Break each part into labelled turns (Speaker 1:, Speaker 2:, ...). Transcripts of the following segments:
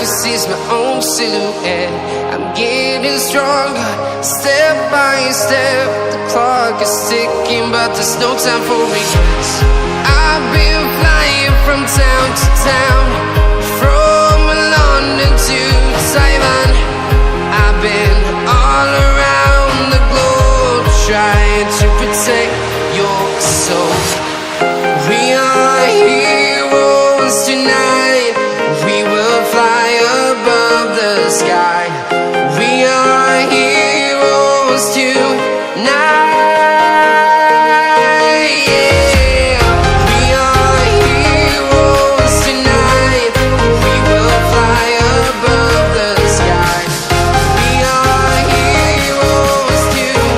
Speaker 1: can see my own silhouette. I'm getting stronger, step by step. The clock is ticking, but there's no time for regrets. I've been flying from town to town, from London to Taiwan. I've been all around the globe, trying to protect your soul. We are heroes tonight. We will fly above the sky. We are heroes tonight. Yeah. We are heroes tonight. We will fly above the sky. We are heroes tonight.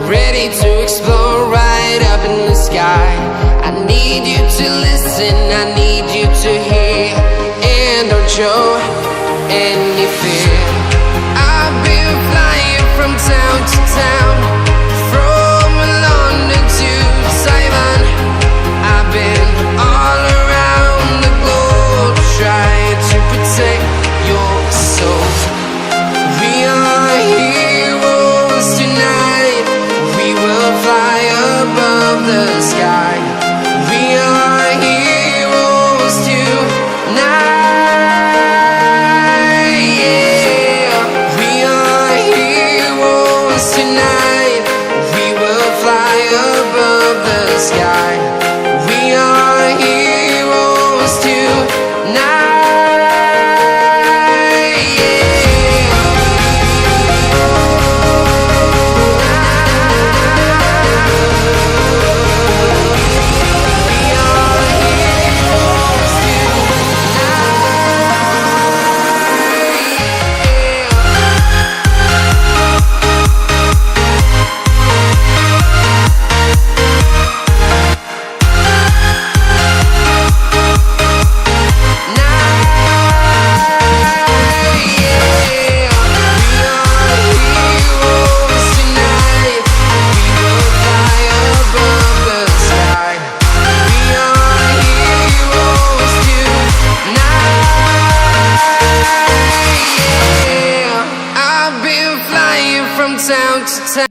Speaker 1: Ready to explore right up in the sky. I need you to listen, I need you to hear, and don't show any fear. I've been flying from town to town, from London to Taiwan. I've been all around the globe, trying to protect your soul. We are heroes tonight. We will fly above the sky. We are heroes tonight. Yeah. We are heroes tonight. We will fly above the sky. We are heroes tonight. From town to town.